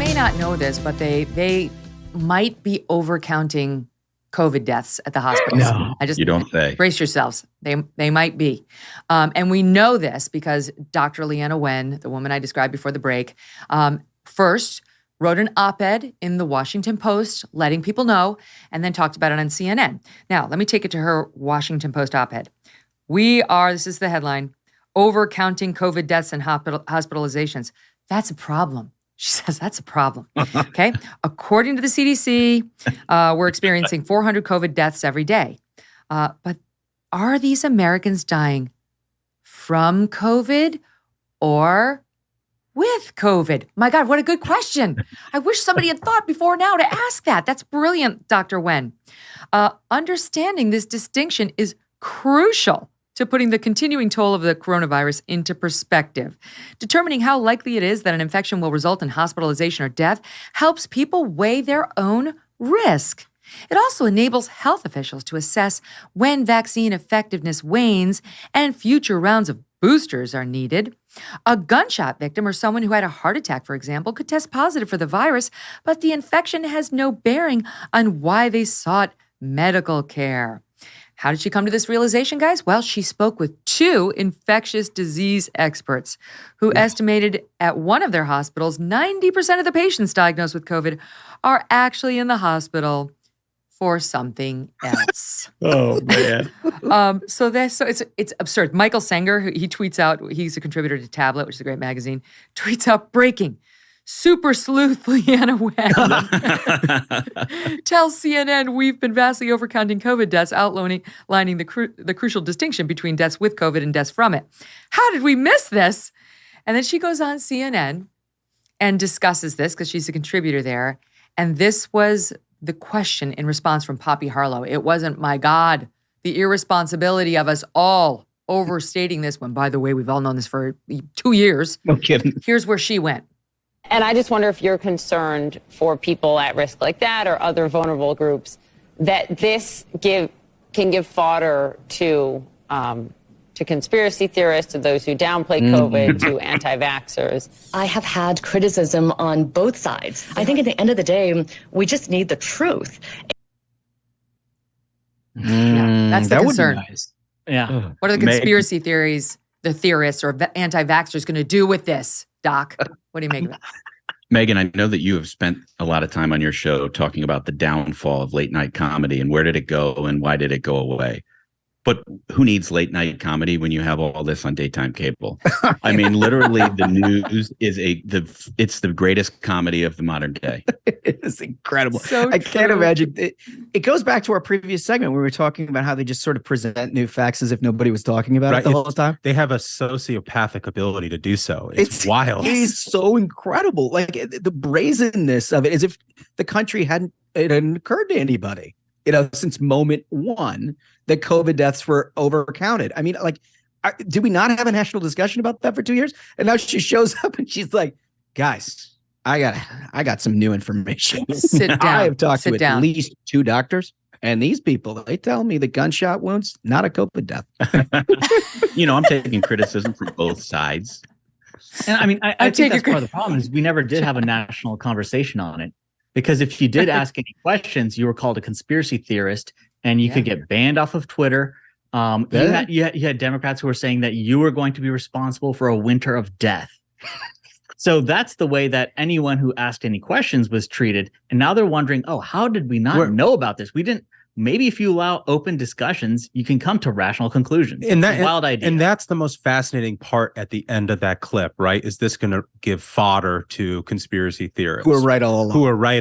may not know this, but they might be overcounting COVID deaths at the hospitals. No, you don't say. Brace yourselves. They might be. And we know this because Dr. Leanna Wen, the woman I described before the break, first wrote an op-ed in the Washington Post letting people know, and then talked about it on CNN. Now, let me take it to her Washington Post op-ed. This is the headline, overcounting COVID deaths and hospitalizations. That's a problem. She says that's a problem, okay? According to the CDC, we're experiencing 400 COVID deaths every day. But are these Americans dying from COVID or with COVID? My God, what a good question. I wish somebody had thought before now to ask that. That's brilliant, Dr. Wen. Understanding this distinction is crucial to putting the continuing toll of the coronavirus into perspective. Determining how likely it is that an infection will result in hospitalization or death helps people weigh their own risk. It also enables health officials to assess when vaccine effectiveness wanes and future rounds of boosters are needed. A gunshot victim or someone who had a heart attack, for example, could test positive for the virus, but the infection has no bearing on why they sought medical care. How did she come to this realization, guys? Well, she spoke with two infectious disease experts who estimated at one of their hospitals, 90% of the patients diagnosed with COVID are actually in the hospital for something else. Oh, man. So it's absurd. Michael Sanger, he tweets out, he's a contributor to Tablet, which is a great magazine, tweets out, breaking. Super sleuth Leanna Wen tells CNN we've been vastly overcounting COVID deaths, outlining the crucial distinction between deaths with COVID and deaths from it. How did we miss this? And then she goes on CNN and discusses this because she's a contributor there. And this was the question in response from Poppy Harlow. It wasn't, my God, the irresponsibility of us all overstating this when, by the way, we've all known this for 2 years. No kidding. Here's where she went. And I just wonder if you're concerned for people at risk like that or other vulnerable groups that this can give fodder to conspiracy theorists, to those who downplay COVID, to anti-vaxxers. I have had criticism on both sides. I think at the end of the day, we just need the truth. Yeah, that's the that concern. Would be nice. Yeah. What are the conspiracy theories, the theorists or anti-vaxxers going to do with this, Doc? What do you make of it? Megyn, I know that you have spent a lot of time on your show talking about the downfall of late night comedy and where did it go and why did it go away? But who needs late night comedy when you have all this on daytime cable? I mean, literally, the news is it's the greatest comedy of the modern day. It is incredible. So I can't imagine. It goes back to our previous segment where we were talking about how they just sort of present new facts as if nobody was talking about it the whole time. They have a sociopathic ability to do so. It's wild. It is so incredible. Like the brazenness of it, as if the country hadn't occurred to anybody, since moment one that COVID deaths were overcounted. I mean, did we not have a national discussion about that for 2 years? And now she shows up and she's like, guys, I got some new information. Sit down. I have talked to down. at least 2 doctors, and these people, they tell me the gunshot wounds, not a COVID death. I'm taking criticism from both sides. And I mean, I think that's part of the problem is we never did have a national conversation on it. Because if you did ask any questions, you were called a conspiracy theorist and you could get banned off of Twitter. You had Democrats who were saying that you were going to be responsible for a winter of death. So that's the way that anyone who asked any questions was treated. And now they're wondering, how did we not know about this? We didn't. Maybe if you allow open discussions, you can come to rational conclusions. And it's a wild idea. And that's the most fascinating part at the end of that clip, right? Is this going to give fodder to conspiracy theorists? Who are right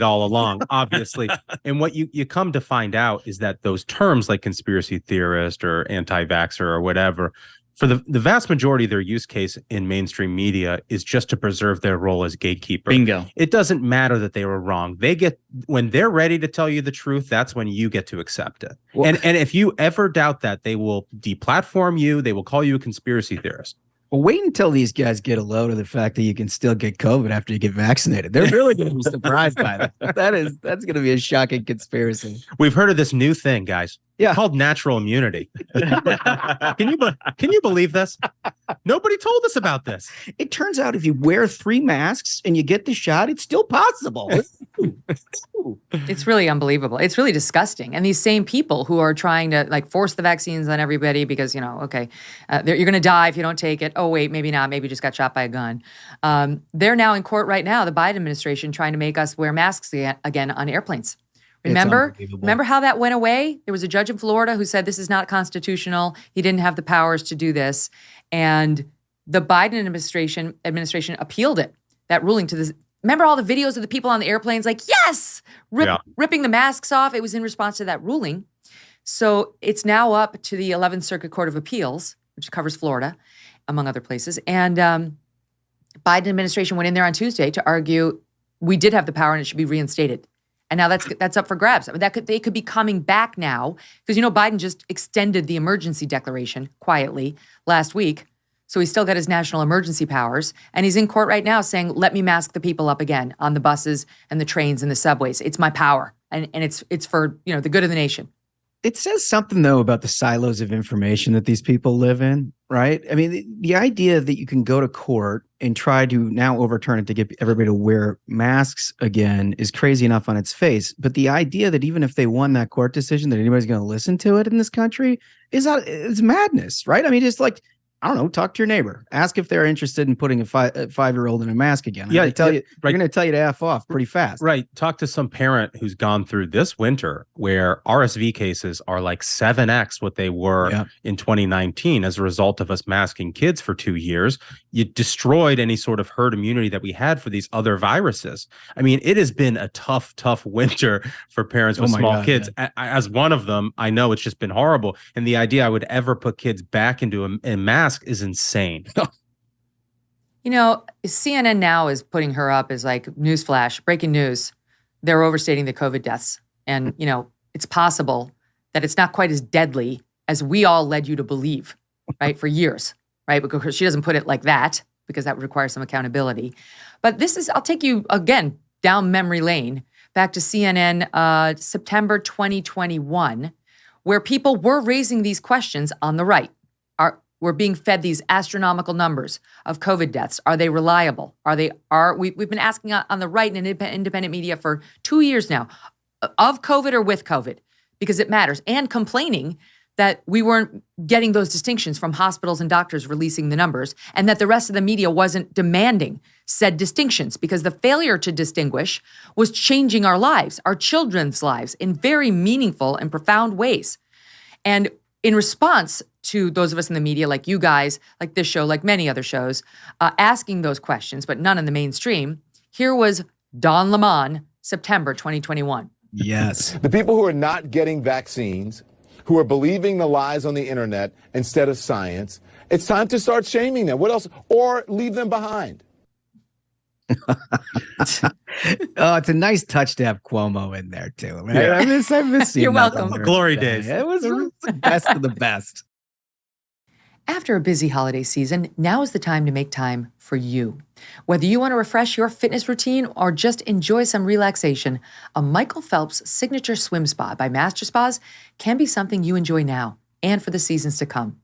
all along. Obviously. And what you come to find out is that those terms like conspiracy theorist or anti-vaxxer or whatever, for the vast majority of their use case in mainstream media is just to preserve their role as gatekeeper. Bingo. It doesn't matter that they were wrong. When they're ready to tell you the truth, that's when you get to accept it. Well, and if you ever doubt that, they will deplatform you. They will call you a conspiracy theorist. Well, wait until these guys get a load of the fact that you can still get COVID after you get vaccinated. They're really going to be surprised by that. That's going to be a shocking conspiracy. We've heard of this new thing, guys. Yeah. Called natural immunity. Can you believe this? Nobody told us about this. It turns out if you wear 3 masks and you get the shot, it's still possible. It's really unbelievable. It's really disgusting. And these same people who are trying to like force the vaccines on everybody because, you're going to die if you don't take it. Oh, wait, maybe not. Maybe you just got shot by a gun. They're now in court right now, the Biden administration, trying to make us wear masks again on airplanes. Remember how that went away? There was a judge in Florida who said this is not constitutional. He didn't have the powers to do this. And the Biden administration appealed it, that ruling to this. Remember all the videos of the people on the airplanes like, yes, ripping the masks off. It was in response to that ruling. So it's now up to the 11th Circuit Court of Appeals, which covers Florida, among other places. And Biden administration went in there on Tuesday to argue we did have the power and it should be reinstated. And now that's up for grabs. I mean, they could be coming back now because, Biden just extended the emergency declaration quietly last week. So he's still got his national emergency powers. And he's in court right now saying, let me mask the people up again on the buses and the trains and the subways. It's my power. And it's for, the good of the nation. It says something, though, about the silos of information that these people live in, right? I mean, the idea that you can go to court and try to now overturn it to get everybody to wear masks again is crazy enough on its face. But the idea that even if they won that court decision, that anybody's going to listen to it in this country is madness, right? I mean, just like, I don't know, talk to your neighbor. Ask if they're interested in putting a 5-year-old in a mask again. They're going to tell you to F off pretty fast. Right. Talk to some parent who's gone through this winter where RSV cases are like 7x what they were in 2019 as a result of us masking kids for 2 years. You destroyed any sort of herd immunity that we had for these other viruses. I mean, it has been a tough winter for parents with small kids. Yeah. As one of them, I know it's just been horrible. And the idea I would ever put kids back into a mask is insane. CNN now is putting her up as like newsflash, breaking news. They're overstating the COVID deaths. And, it's possible that it's not quite as deadly as we all led you to believe, right, for years, right? Because she doesn't put it like that because that would require some accountability. But I'll take you again down memory lane, back to CNN, September 2021, where people were raising these questions on the right. We're being fed these astronomical numbers of COVID deaths. Are they reliable? We've been asking on the right and independent media for 2 years now, of COVID or with COVID, because it matters, and complaining that we weren't getting those distinctions from hospitals and doctors releasing the numbers, and that the rest of the media wasn't demanding said distinctions, because the failure to distinguish was changing our lives, our children's lives, in very meaningful and profound ways. And in response to those of us in the media, like you guys, like this show, like many other shows, asking those questions, but none in the mainstream, here was Don Lemon, September 2021. Yes. The people who are not getting vaccines, who are believing the lies on the internet instead of science, it's time to start shaming them. What else? Or leave them behind. Oh, it's a nice touch to have Cuomo in there too. Right? Yeah. I miss seeing You're welcome. Glory days. It was the best of the best. After a busy holiday season, now is the time to make time for you. Whether you want to refresh your fitness routine or just enjoy some relaxation, a Michael Phelps signature swim spa by Master Spas can be something you enjoy now and for the seasons to come.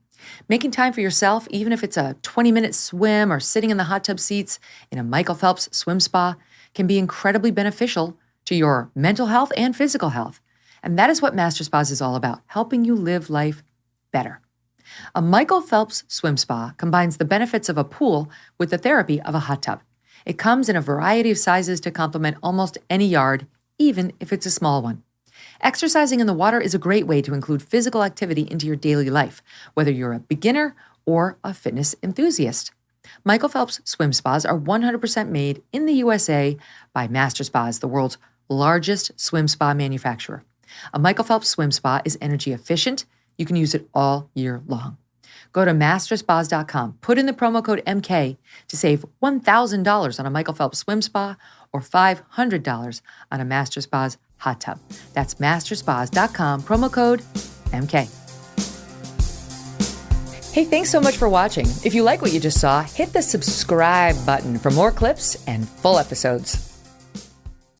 Making time for yourself, even if it's a 20-minute swim or sitting in the hot tub seats in a Michael Phelps swim spa, can be incredibly beneficial to your mental health and physical health. And that is what Master Spas is all about, helping you live life better. A Michael Phelps swim spa combines the benefits of a pool with the therapy of a hot tub. It comes in a variety of sizes to complement almost any yard, even if it's a small one. Exercising in the water is a great way to include physical activity into your daily life, whether you're a beginner or a fitness enthusiast. Michael Phelps swim spas are 100% made in the USA by Master Spas, the world's largest swim spa manufacturer. A Michael Phelps swim spa is energy efficient. You can use it all year long. Go to masterspas.com, put in the promo code MK to save $1,000 on a Michael Phelps swim spa or $500 on a Master Spas hot tub. That's masterspas.com, promo code MK. Hey, thanks so much for watching. If you like what you just saw, hit the subscribe button for more clips and full episodes.